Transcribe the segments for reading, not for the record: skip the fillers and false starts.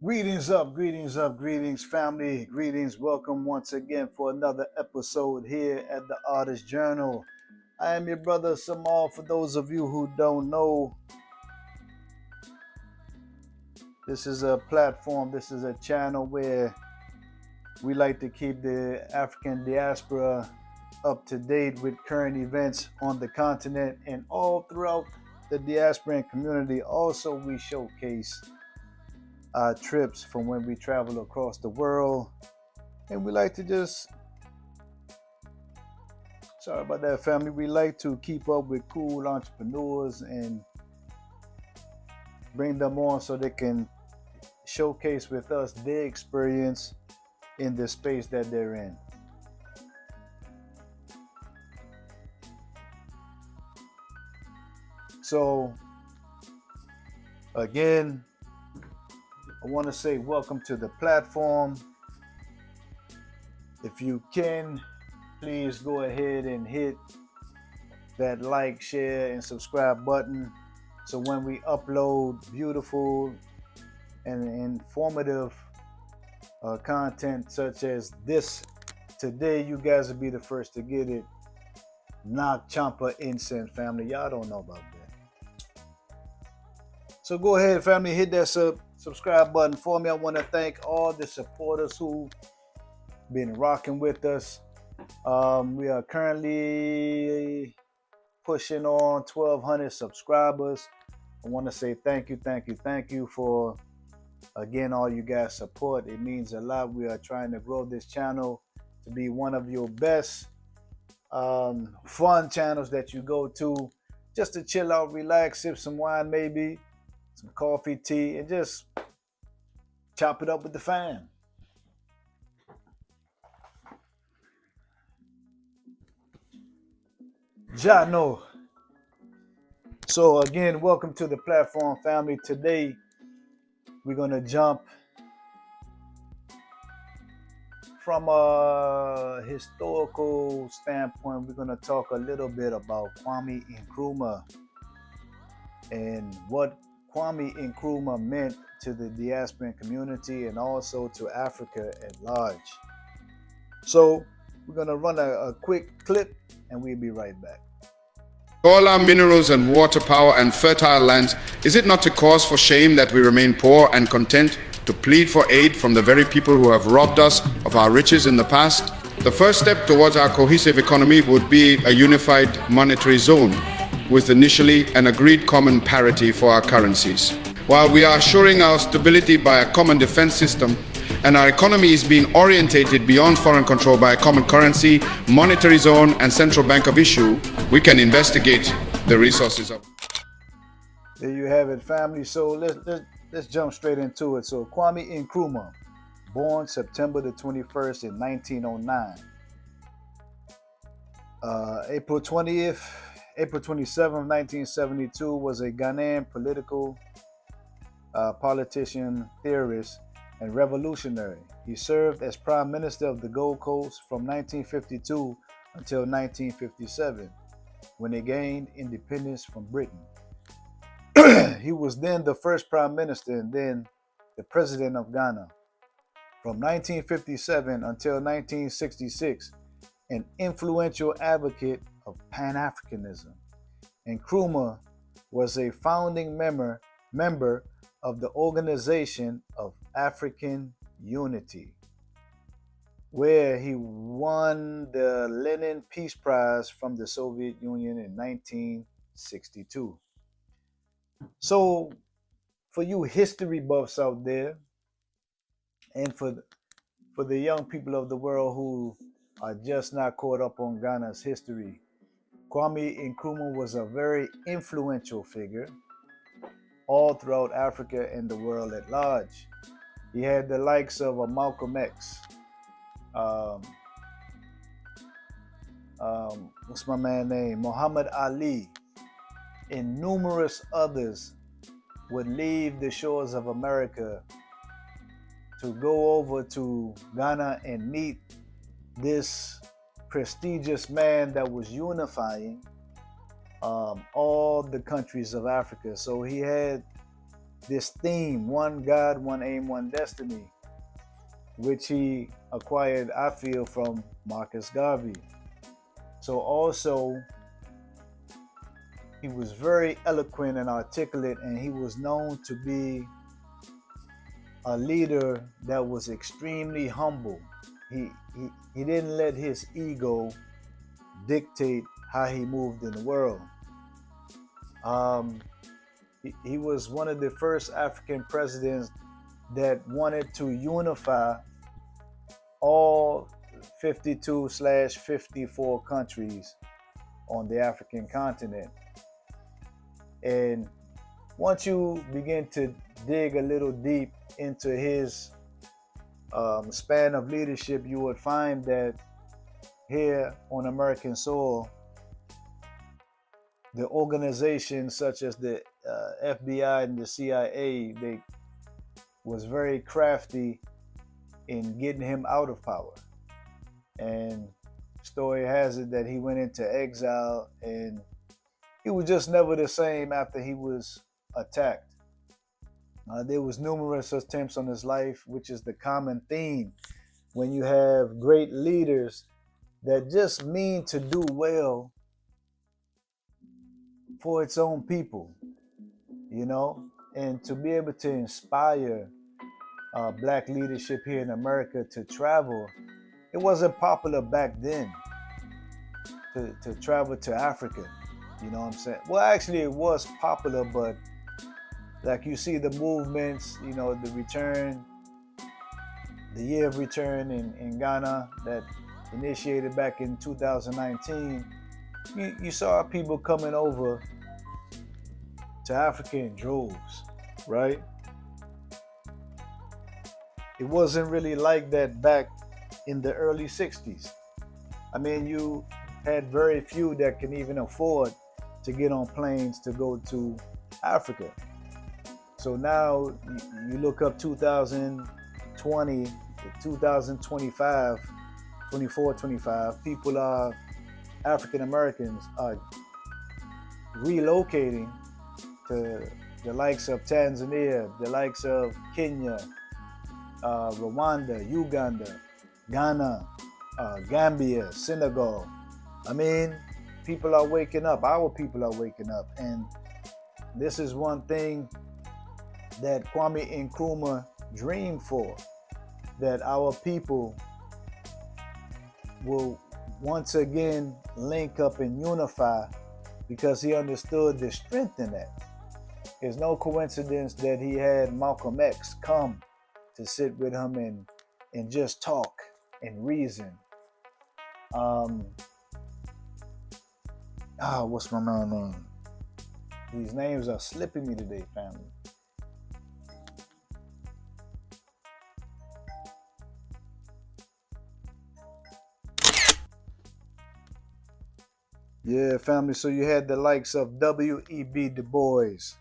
Greetings, family. Greetings. Welcome once again for another episode here at the Artist Journal. I am your brother Samal. For those of you who don't know, this is a platform, this is a channel where we like to keep the African diaspora up to date with current events on the continent and all throughout the diasporan community. Also, we showcase trips from when we travel across the world, and we like to just sorry about that, family, we like to keep up with cool entrepreneurs and bring them on so they can showcase with us their experience in the space that they're in. So again, I want to say welcome to the platform. If you can, please go ahead and hit that like, share, and subscribe button. So when we upload beautiful and informative content such as this today, you guys will be the first to get it. Knock Champa Incense, family. Y'all don't know about that. So go ahead, family, hit that subscribe button for me. I want to thank all the supporters who been rocking with us. We are currently pushing on 1,200 subscribers. I want to say thank you for, again, all you guys' support. It means a lot. We are trying to grow this channel to be one of your best fun channels that you go to just to chill out, relax, sip some wine, maybe some coffee, tea, and just chop it up with the fam. Jano. So again, welcome to the platform, family. Today we're gonna jump from a historical standpoint. We're gonna talk a little bit about Kwame Nkrumah and what Kwame Nkrumah meant to the diasporan community and also to Africa at large. So we're gonna run a quick clip and we'll be right back. All our minerals and water power and fertile lands, is it not a cause for shame that we remain poor and content to plead for aid from the very people who have robbed us of our riches in the past? The first step towards our cohesive economy would be a unified monetary zone with initially an agreed common parity for our currencies. While we are assuring our stability by a common defense system and our economy is being orientated beyond foreign control by a common currency, monetary zone, and central bank of issue, we can investigate the resources of. There you have it, family. So let's jump straight into it. So Kwame Nkrumah, born September the 21st in 1909. April 27th, 1972 was a Ghanaian politician, theorist, and revolutionary. He served as Prime Minister of the Gold Coast from 1952 until 1957, when they gained independence from Britain. He was then the first Prime Minister and then the President of Ghana. From 1957 until 1966, an influential advocate of Pan-Africanism. Nkrumah was a founding member of the Organization of African Unity, where he won the Lenin Peace Prize from the Soviet Union in 1962. So, for you history buffs out there, and for the young people of the world who are just not caught up on Ghana's history, Kwame Nkrumah was a very influential figure all throughout Africa and the world at large. He had the likes of Malcolm X, what's my man name? Muhammad Ali, and numerous others would leave the shores of America to go over to Ghana and meet this prestigious man that was unifying all the countries of Africa. So he had this theme, one God, one aim, one destiny, which he acquired, I feel, from Marcus Garvey. So also, he was very eloquent and articulate, and he was known to be a leader that was extremely humble. He didn't let his ego dictate how he moved in the world. He was one of the first African presidents that wanted to unify all 52/54 countries on the African continent. And once you begin to dig a little deep into his span of leadership, you would find that here on American soil, the organizations such as the FBI and the CIA, they was very crafty in getting him out of power. And story has it that he went into exile, and he was just never the same after he was attacked. There was numerous attempts on his life, which is the common theme when you have great leaders that just mean to do well for its own people, you know, and to be able to inspire black leadership here in America to travel. It wasn't popular back then to travel to Africa, you know what I'm saying? Well, actually it was popular, but like you see the movements, you know, the return, the year of return in Ghana that initiated back in 2019, you saw people coming over to Africa in droves, right? It wasn't really like that back in the early 60s. I mean, you had very few that can even afford to get on planes to go to Africa. So now you look up 2020, 2025, 24, 25, people are, African Americans are relocating to the likes of Tanzania, the likes of Kenya, Rwanda, Uganda, Ghana, Gambia, Senegal. I mean, people are waking up. Our people are waking up. And this is one thing that Kwame Nkrumah dreamed for, that our people will once again link up and unify, because he understood the strength in that. It's no coincidence that he had Malcolm X come to sit with him and just talk and reason. What's my man's name? These names are slipping me today, family. Yeah, family. So you had the likes of W.E.B. Du Bois,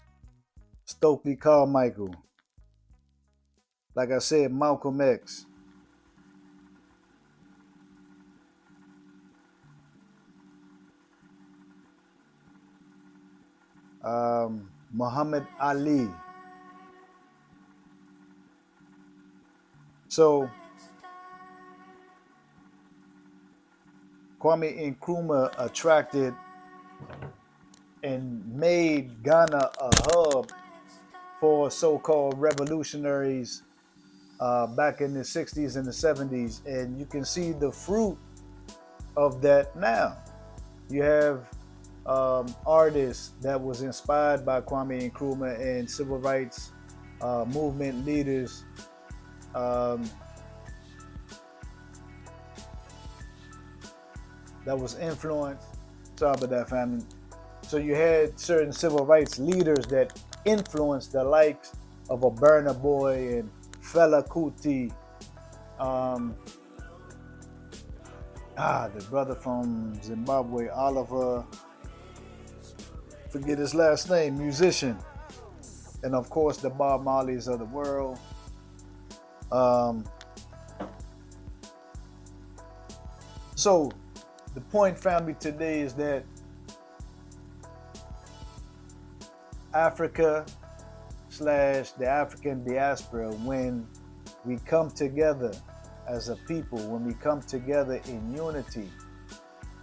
Stokely Carmichael, like I said, Malcolm X. Muhammad Ali. So Kwame Nkrumah attracted and made Ghana a hub for so-called revolutionaries back in the 60s and the 70s. And you can see the fruit of that now. You have artists that was inspired by Kwame Nkrumah and civil rights movement leaders. That was influenced. Sorry about that, family. So you had certain civil rights leaders that influenced the likes of a Burna Boy and Fela Kuti. The brother from Zimbabwe, Oliver, forget his last name, musician. And of course the Bob Marleys of the world. So the point, family, today is that Africa / the African diaspora, when we come together as a people, when we come together in unity,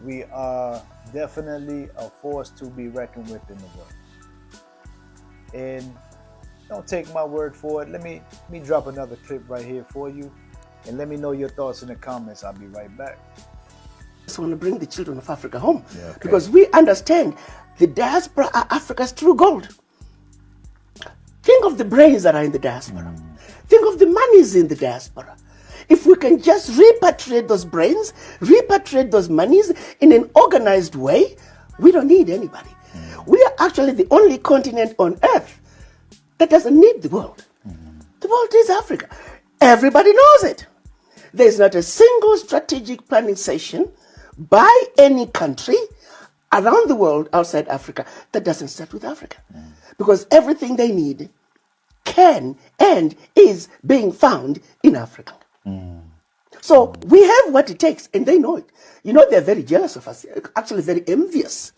we are definitely a force to be reckoned with in the world. And don't take my word for it. Let me drop another clip right here for you, and let me know your thoughts in the comments. I'll be right back. Just want to bring the children of Africa home, Yeah, okay. Because we understand the diaspora are Africa's true gold. Think of the brains that are in the diaspora. Think of the monies in the diaspora. If we can just repatriate those brains, repatriate those monies in an organized way, we don't need anybody. We are actually the only continent on earth that doesn't need the world. The world is Africa. Everybody knows it. There's not a single strategic planning session by any country around the world outside Africa that doesn't start with Africa. Because everything they need can and is being found in Africa. So we have what it takes, and they know it. You know, they're very jealous of us, actually very envious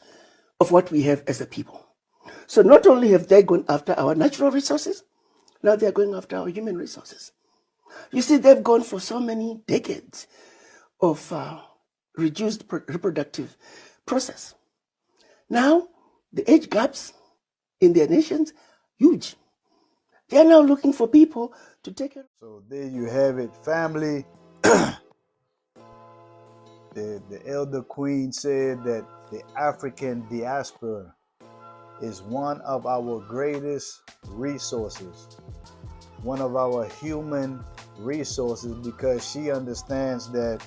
of what we have as a people. So not only have they gone after our natural resources, now they're going after our human resources. You see, they've gone for so many decades of reduced reproductive process. Now, the age gaps in their nations, huge. They are now looking for people to take care. So there you have it, family. The elder queen said that the African diaspora is one of our greatest resources, one of our human resources, because she understands that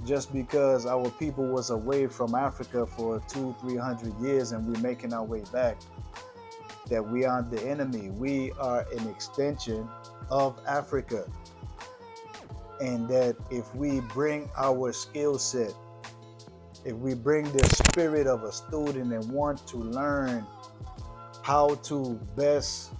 just because our people was away from Africa for 200-300 years and we're making our way back, that we aren't the enemy. We are an extension of Africa. And that if we bring our skill set, if we bring the spirit of a student and want to learn how to best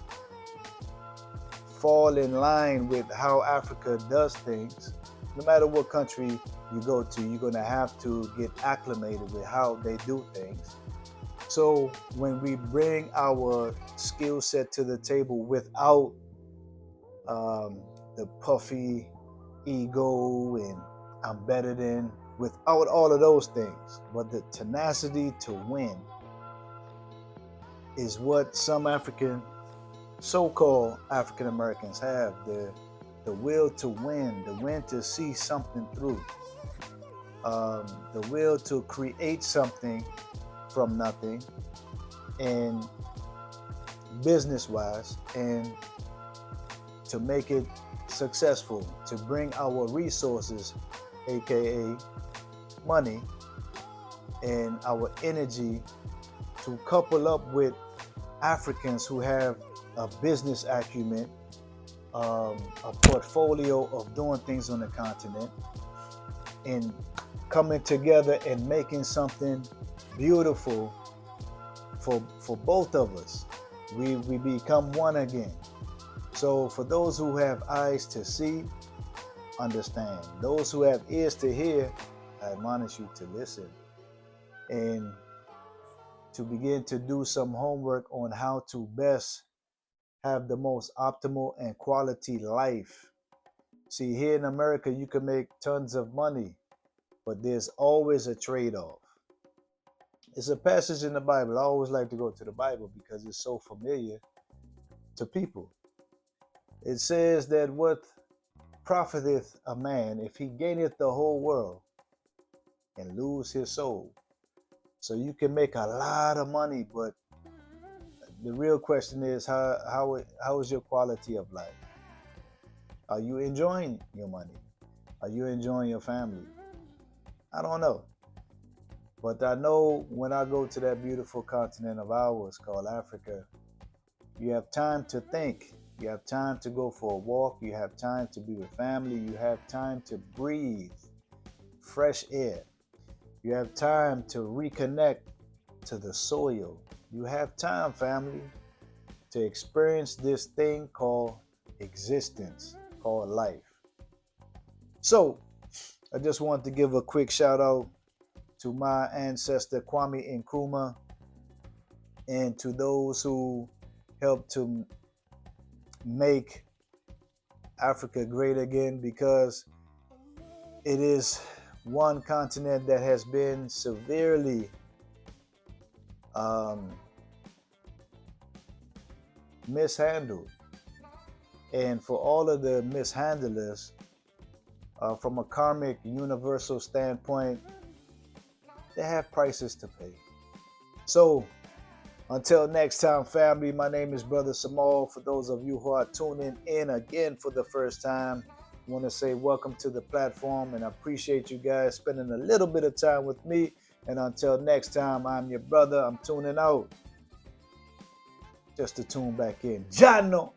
fall in line with how Africa does things, no matter what country you go to, you're going to have to get acclimated with how they do things. So when we bring our skill set to the table without the puffy ego and I'm better than, without all of those things, but the tenacity to win is what some so-called African Americans have. The will to win, the will to see something through, the will to create something from nothing, and business-wise, and to make it successful, to bring our resources, aka money, and our energy, to couple up with Africans who have a business acumen, a portfolio of doing things on the continent, and coming together and making something beautiful for both of us. We become one again. So for those who have eyes to see, understand. Those who have ears to hear, I admonish you to listen and to begin to do some homework on how to best have the most optimal and quality life. See, here in America, you can make tons of money, but there's always a trade-off. It's a passage in the Bible. I always like to go to the Bible because it's so familiar to people. It says that what profiteth a man if he gaineth the whole world and lose his soul? So you can make a lot of money, but the real question is how is your quality of life? Are you enjoying your money? Are you enjoying your family? I don't know. But I know when I go to that beautiful continent of ours called Africa, you have time to think. You have time to go for a walk. You have time to be with family. You have time to breathe fresh air. You have time to reconnect to the soil. You have time, family, to experience this thing called existence, called life. So I just want to give a quick shout out to my ancestor Kwame Nkrumah and to those who helped to make Africa great again, because it is one continent that has been severely mishandled. And for all of the mishandlers, from a karmic universal standpoint, they have prices to pay. So until next time, family, my name is Brother Samal. For those of you who are tuning in again for the first time, I want to say welcome to the platform, and I appreciate you guys spending a little bit of time with me. And until next time, I'm your brother. I'm tuning out just to tune back in. Jano!